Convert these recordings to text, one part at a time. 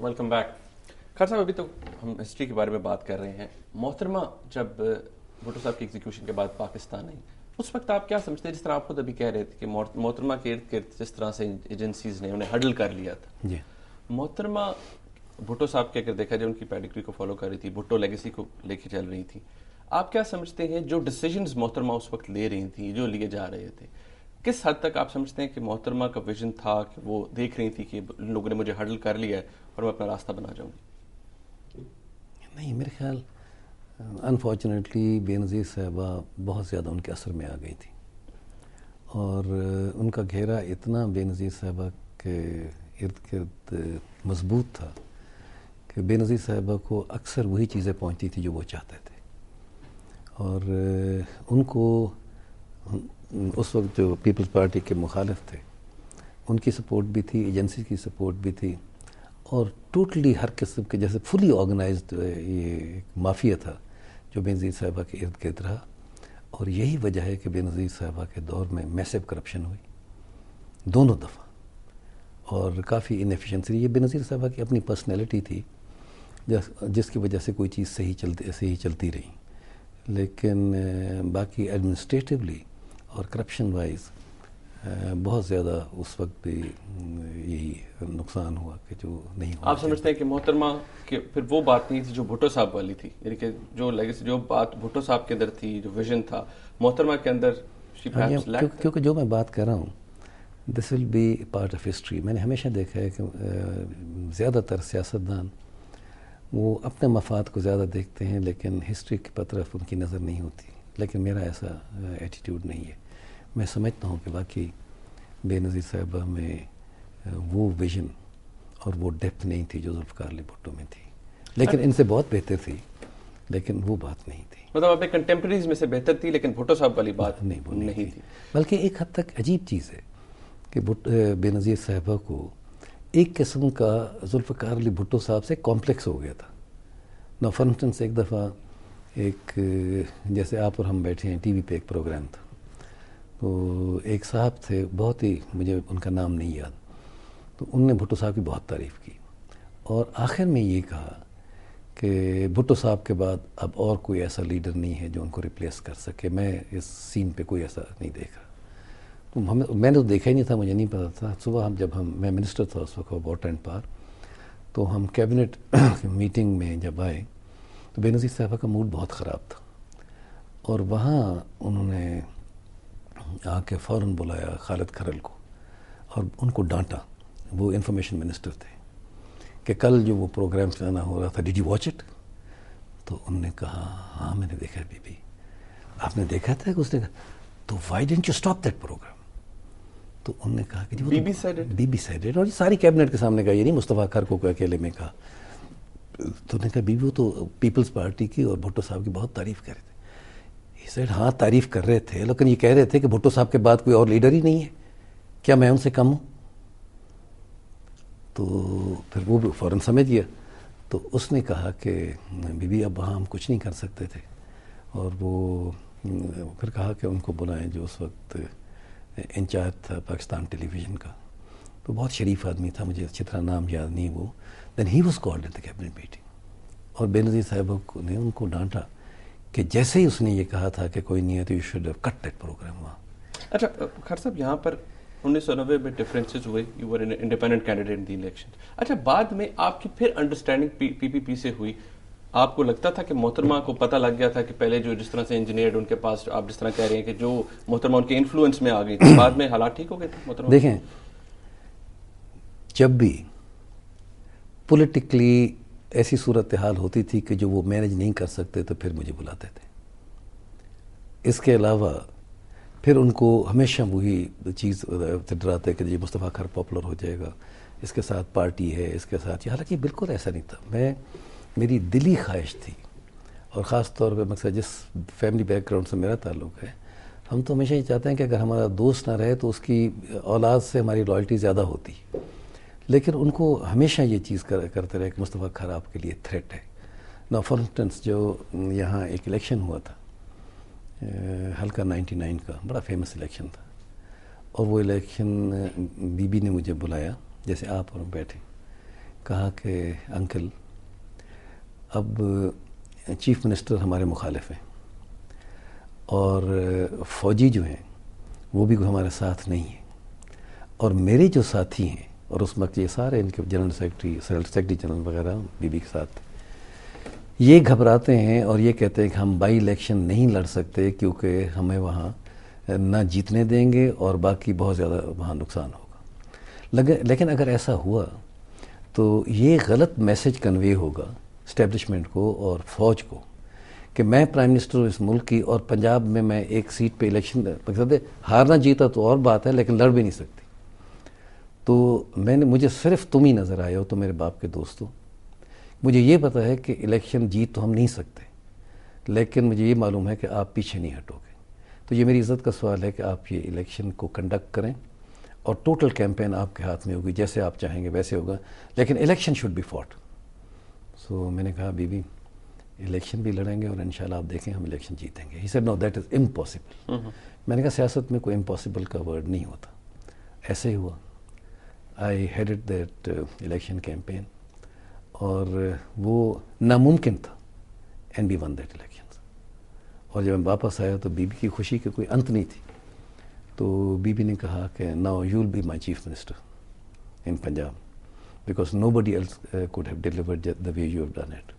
Welcome back. خیر صاحب, ابھی تو ہم ہسٹری کے بارے میں بات کر رہے ہیں. محترمہ جب بھٹو صاحب کی ایگزیکیوشن کے بعد پاکستان آئی, اس وقت آپ کیا سمجھتے ہیں, جس طرح آپ خود ابھی کہہ رہے تھے کہ محترمہ کے ارد گرد جس طرح سے ایجنسیز نے انہیں ہڈل کر لیا تھا, جی محترمہ بھٹو صاحب کے اگر دیکھا جائے ان کی پیڈگری کو فالو کر رہی تھی, بھٹو لیگیسی کو لے کے چل رہی تھی, آپ کیا سمجھتے ہیں جو ڈیسیجنز محترمہ اس وقت لے رہی تھیں, جو لیے جا رہے تھے, کس حد تک آپ سمجھتے ہیں کہ محترمہ کا ویژن تھا کہ وہ دیکھ رہی تھی کہ ان لوگوں نے مجھے ہڈل کر لیا ہے اور میں اپنا راستہ بنا جاؤں گی؟ نہیں, میرے خیال انفارچونیٹلی بے نظیر صاحبہ بہت زیادہ ان کے اثر میں آ گئی تھی, اور ان کا گھیرا اتنا بے نظیر صاحبہ کے ارد گرد مضبوط تھا کہ بے نظیر صاحبہ کو اکثر وہی چیزیں پہنچتی تھی جو وہ چاہتے تھے. اور ان کو اس وقت جو پیپلز پارٹی کے مخالف تھے ان کی سپورٹ بھی تھی, ایجنسی کی سپورٹ بھی تھی, اور ٹوٹلی ہر قسم کے جیسے فلی آرگنائزڈ یہ مافیا تھا جو بے نظیر صاحبہ کے ارد گرد رہا. اور یہی وجہ ہے کہ بے نظیر صاحبہ کے دور میں میسو کرپشن ہوئی دونوں دفعہ, اور کافی انیفیشنسی. یہ بے نظیر صاحبہ کی اپنی پرسنالٹی تھی جس کی وجہ سے کوئی چیز صحیح چلتی رہی, لیکن باقی ایڈمنسٹریٹولی اور کرپشن وائز بہت زیادہ اس وقت بھی یہی نقصان ہوا کہ جو نہیں ہوا. آپ سمجھتے ہیں کہ محترمہ کہ پھر وہ بات نہیں تھی جو بھٹو صاحب والی تھی, یعنی کہ جو لیگیسی جو بات بھٹو صاحب کے اندر تھی, جو ویژن تھا, محترمہ کے اندر کیونکہ جو میں بات کر رہا ہوں this will be part of history. میں نے ہمیشہ دیکھا ہے کہ زیادہ تر سیاستدان وہ اپنے مفاد کو زیادہ دیکھتے ہیں لیکن ہسٹری کی طرف ان کی نظر نہیں ہوتی, لیکن میرا ایسا ایٹیٹیوڈ نہیں ہے. میں سمجھتا ہوں کہ باقی بے نظیر صاحبہ میں وہ ویژن اور وہ ڈیپتھ نہیں تھی جو ذوالفقار علی بھٹو میں تھی, لیکن ان سے بہت بہتر تھی, لیکن وہ بات نہیں تھی. مطلب اپنے کنٹمپریز میں سے بہتر تھی, لیکن بھٹو صاحب والی بات نہیں تھی. بلکہ ایک حد تک عجیب چیز ہے کہ بے نظیر صاحبہ کو ایک قسم کا ذوالفقار علی بھٹو صاحب سے کمپلیکس ہو گیا تھا. نا فار انسٹنس ایک دفعہ ایک جیسے آپ اور ہم بیٹھے ہیں ٹی وی پہ ایک پروگرام تھا, تو ایک صاحب تھے بہت ہی, مجھے ان کا نام نہیں یاد, تو ان نے بھٹو صاحب کی بہت تعریف کی اور آخر میں یہ کہا کہ بھٹو صاحب کے بعد اب اور کوئی ایسا لیڈر نہیں ہے جو ان کو ریپلیس کر سکے, میں اس سین پہ کوئی ایسا نہیں دیکھ رہا. تو میں نے تو دیکھا ہی نہیں تھا, مجھے نہیں پتا تھا. صبح میں منسٹر تھا اس وقت واٹر اینڈ پاور, تو ہم کیبنٹ میٹنگ میں جب آئے تو بے نظیر صاحبہ کا موڈ بہت خراب تھا, اور وہاں انہوں نے آ کے فوراً بلایا خالد کھرل کو اور ان کو ڈانٹا. وہ انفارمیشن منسٹر تھے, کہ کل جو وہ پروگرام چلانا ہو رہا تھا ڈیڈ یو واچ اٹ؟ تو انہوں نے کہا ہاں میں نے دیکھا ہے. بی بی آپ نے دیکھا تھا کہ اس نے کہا تو why didn't you stop that program? تو انہوں نے کہا کہ بی بی سیڈ اٹ, اور یہ ساری کیبنٹ کے سامنے کہا, یہ نہیں مصطفیٰ کھر کو اکیلے میں کہا. تو انہوں نے کہا بی بی وہ تو پیپلز پارٹی کی اور بھٹو صاحب کی بہت تعریف کر رہے تھے. یہ سیڈ ہاں تعریف کر رہے تھے, لیکن یہ کہہ رہے تھے کہ بھٹو صاحب کے بعد کوئی اور لیڈر ہی نہیں ہے, کیا میں ان سے کم ہوں؟ تو پھر وہ بھی فوراً سمجھ گیا. تو اس نے کہا کہ بی بی اب وہاں ہم کچھ نہیں کر سکتے تھے, اور وہ پھر کہا کہ ان کو بلائیں جو اس وقت انچارج تھا پاکستان ٹیلی ویژن کا, تو بہت شریف آدمی تھا, مجھے اچھی طرح نام یاد نہیں. وہ then he was called in the cabinet meeting, اور بے نظیر صاحبہ نے ان کو ڈانٹا کہ جیسے ہی اس نے یہ کہا تھا کہ کوئی نہیں ہے تو you should have cut that program وہاں. اچھا خیر صاحب, یہاں پر 1990 میں ڈفرینسز ہوئے, you were independent candidate in the election. اچھا بعد میں آپ کی پھر انڈرسٹینڈنگ پی پی پی سے ہوئی, آپ کو لگتا تھا کہ محترمہ کو پتہ لگ گیا تھا کہ پہلے جو جس طرح سے انجینئرڈ ان کے پاس, آپ جس طرح کہہ رہے ہیں کہ جو محترمہ ان کے انفلوئنس میں آ گئی تھی, بعد میں حالات ٹھیک ہو گئے تھے محترمہ؟ دیکھیں, جب بھی پولیٹیکلی ایسی صورتحال ہوتی تھی کہ جو وہ مینج نہیں کر سکتے تو پھر مجھے بلاتے تھے. اس کے علاوہ پھر ان کو ہمیشہ وہی چیز ڈراتے کہ جی مصطفیٰ کھر پاپولر ہو جائے گا, اس کے ساتھ پارٹی ہے, اس کے ساتھ. حالانکہ بالکل ایسا نہیں تھا. میری دلی خواہش تھی, اور خاص طور پہ مقصد جس فیملی بیک گراؤنڈ سے میرا تعلق ہے, ہم تو ہمیشہ یہ چاہتے ہیں کہ اگر ہمارا دوست نہ رہے تو اس کی اولاد سے ہماری لائلٹی زیادہ ہوتی, لیکن ان کو ہمیشہ یہ چیز کرتے رہے کہ مصطفیٰ کھر آپ کے لیے تھریٹ ہے. نا فار انسٹنس جو یہاں ایک الیکشن ہوا تھا حلقہ 99 کا, بڑا فیمس الیکشن تھا, اور وہ الیکشن بی بی نے مجھے بلایا, جیسے آپ اور ہم بیٹھے, کہا کہ انکل اب چیف منسٹر ہمارے مخالف ہیں اور فوجی جو ہیں وہ بھی ہمارے ساتھ نہیں ہیں، اور میرے جو ساتھی ہیں، اور اس وقت یہ سارے ان کے جنرل سیکرٹری جنرل وغیرہ بی بی کے ساتھ، یہ گھبراتے ہیں اور یہ کہتے ہیں کہ ہم بائی الیکشن نہیں لڑ سکتے کیونکہ ہمیں وہاں نہ جیتنے دیں گے اور باقی بہت زیادہ وہاں نقصان ہوگا. لیکن اگر ایسا ہوا تو یہ غلط میسج کنوے ہوگا اسٹیبلشمنٹ کو اور فوج کو کہ میں پرائم منسٹر ہوں اس ملک کی، اور پنجاب میں ایک سیٹ پہ الیکشن ہارنا جیتا تو اور بات ہے لیکن لڑ بھی نہیں سکتی. تو مجھے صرف تم ہی نظر آئے ہو، تو میرے باپ کے دوست ہو. مجھے یہ پتا ہے کہ الیکشن جیت تو ہم نہیں سکتے، لیکن مجھے یہ معلوم ہے کہ آپ پیچھے نہیں ہٹو گے. تو یہ میری عزت کا سوال ہے کہ آپ یہ الیکشن کو کنڈکٹ کریں، اور ٹوٹل کیمپین آپ کے ہاتھ میں ہوگی، جیسے آپ چاہیں گے ویسے ہوگا، لیکن الیکشن شوڈ بی فاٹ. سو میں نے کہا بی بی الیکشن بھی لڑیں گے اور انشاءاللہ آپ دیکھیں ہم الیکشن جیتیں گے. He said no that is impossible. میں نے کہا سیاست میں کوئی امپاسبل کا ورڈ نہیں ہوتا. ایسے ہی ہوا. I headed that election campaign, اور وہ ناممکن تھا، and we won that election. اور جب میں واپس آیا تو بی بی کی خوشی کے کوئی انت نہیں تھی. تو بی بی نے کہا کہ now you will be my chief minister in Punjab because nobody else could have delivered the way you have done it.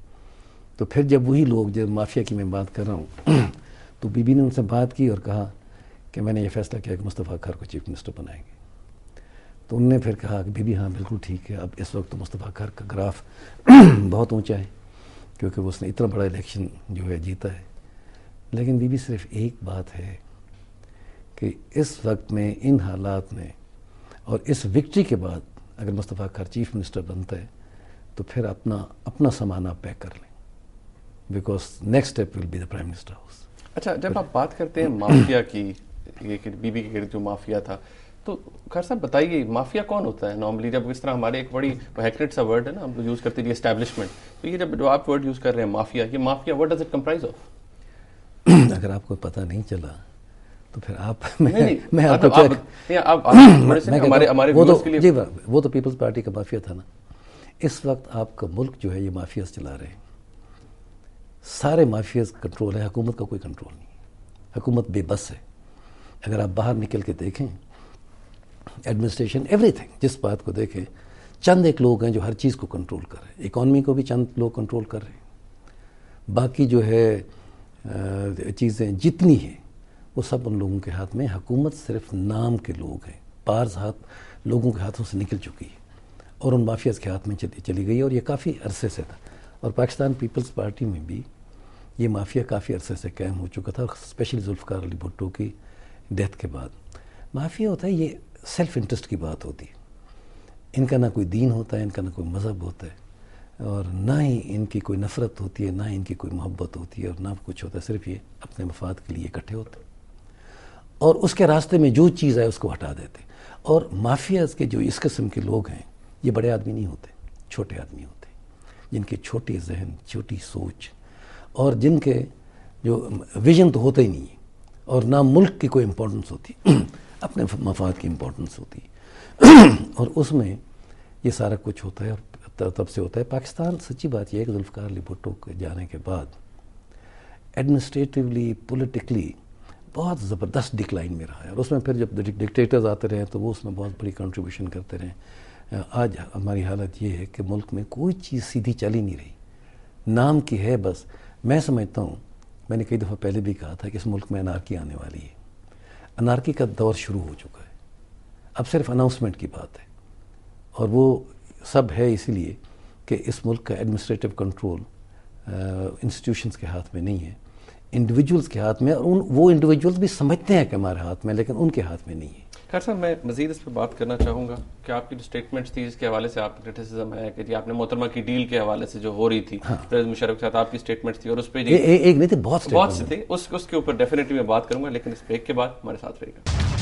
تو پھر جب وہی لوگ، جب مافیا کی میں بات کر رہا ہوں، تو بی بی نے ان سے بات کی اور کہا کہ میں نے یہ فیصلہ کیا کہ مصطفیٰ کھر کو چیف منسٹر بنائیں گے. تو انہوں نے پھر کہا کہ بی بی ہاں بالکل ٹھیک ہے. اب اس وقت تو مصطفیٰ کھر کا گراف بہت اونچا ہے کیونکہ اس نے اتنا بڑا الیکشن جو ہے جیتا ہے. لیکن بی بی صرف ایک بات ہے کہ اس وقت میں، ان حالات میں، اور اس وکٹری کے بعد اگر مصطفیٰ کھر چیف منسٹر بنتا ہے تو پھر اپنا سامان آپ پیک کر لیں، because next step will be the prime minister house. اچھا، جب آپ بات کرتے ہیں مافیا کی، یہ کہ بی بی کے گرد جو مافیا تھا، تو کھر صاحب بتائیے مافیا کون ہوتا ہے نارملی؟ جب اس طرح ہمارے ایک بڑی ہیکریٹ سا ورڈ ہے نا، ہم لوگ یوز کرتے ہیں اسٹیبلشمنٹ، تو یہ جو آپ ورڈ یوز کر رہے ہیں مافیا، یہ mafia what does it comprise of? اگر آپ کو پتہ نہیں چلا تو پھر آپ وہ تو پیپلز پارٹی کا مافیا تھا نا. اس وقت آپ کا ملک جو ہے یہ مافیاز چلا رہے ہیں. سارے مافیاز کنٹرول ہے، حکومت کا کوئی کنٹرول نہیں. حکومت بے بس ہے. اگر آپ باہر نکل کے دیکھیں ایڈمنسٹریشن ایوری تھنگ، جس بات کو دیکھیں، چند ایک لوگ ہیں جو ہر چیز کو کنٹرول کر رہے ہیں. اکانومی کو بھی چند لوگ کنٹرول کر رہے ہیں. باقی جو ہے چیزیں جتنی ہیں وہ سب ان لوگوں کے ہاتھ میں. حکومت صرف نام کے لوگ ہیں. پارز ہاتھ لوگوں کے ہاتھوں سے نکل چکی ہے اور ان مافیاز کے ہاتھ میں چلی گئی، اور یہ کافی عرصے سے تھا. اور پاکستان پیپلز پارٹی میں بھی یہ مافیا کافی عرصے سے قائم ہو چکا تھا، اسپیشلی ذوالفقار علی بھٹو کی ڈیتھ کے بعد. مافیا ہوتا ہے یہ سیلف انٹرسٹ کی بات ہوتی ہے. ان کا نہ کوئی دین ہوتا ہے، ان کا نہ کوئی مذہب ہوتا ہے، اور نہ ہی ان کی کوئی نفرت ہوتی ہے، نہ ہی ان کی کوئی محبت ہوتی ہے، اور نہ کچھ ہوتا ہے. صرف یہ اپنے مفاد کے لیے اکٹھے ہوتے ہیں اور اس کے راستے میں جو چیز ہے اس کو ہٹا دیتے. اور مافیاز کے جو اس قسم کے لوگ ہیں یہ بڑے آدمی نہیں ہوتے، چھوٹے آدمی ہوتے ہیں، جن کے چھوٹے ذہن، چھوٹی سوچ، اور جن کے جو ویژن تو ہوتا ہی نہیں ہے، اور نہ ملک کی کوئی امپورٹنس ہوتی، اپنے مفاد کی امپورٹنس ہوتی. اور اس میں یہ سارا کچھ ہوتا ہے، اور تب سے ہوتا ہے. پاکستان سچی بات یہ ہے کہ ذوالفقار علی بھٹو کے جانے کے بعد ایڈمنسٹریٹولی، پولیٹیکلی بہت زبردست ڈکلائن میں رہا ہے. اور اس میں پھر جب ڈکٹیٹرز آتے رہے تو وہ اس میں بہت بڑی کنٹریبیوشن کرتے رہے. آج ہماری حالت یہ ہے کہ ملک میں کوئی چیز سیدھی چل ہی نہیں رہی، نام کی ہے بس. میں سمجھتا ہوں، میں نے کئی دفعہ پہلے بھی کہا تھا کہ اس ملک میں انارکی آنے والی ہے. انارکی کا دور شروع ہو چکا ہے. اب صرف اناؤنسمنٹ کی بات ہے، اور وہ سب ہے اسی لیے کہ اس ملک کا ایڈمنسٹریٹو کنٹرول انسٹیٹیوشنز کے ہاتھ میں نہیں ہے، انڈیویجولز کے ہاتھ میں. اور وہ انڈیویجولز بھی سمجھتے ہیں کہ ہمارے ہاتھ میں، لیکن ان کے ہاتھ میں نہیں ہے. خیر صاحب، میں مزید اس پہ بات کرنا چاہوں گا کہ آپ کی جو اسٹیٹمنٹس تھی اس کے حوالے سے آپ کرٹیسزم ہے کہ جی آپ نے محترمہ کی ڈیل کے حوالے سے جو ہو رہی تھی پریزیڈنٹ مشرف کے ساتھ آپ کی اسٹیٹمنٹس تھی، اور اس پہ ایک نہیں تھی، بہت سے تھے، اس کے اوپر ڈیفینیٹلی میں بات کروں گا، لیکن اس بریک کے بعد ہمارے ساتھ رہے گا.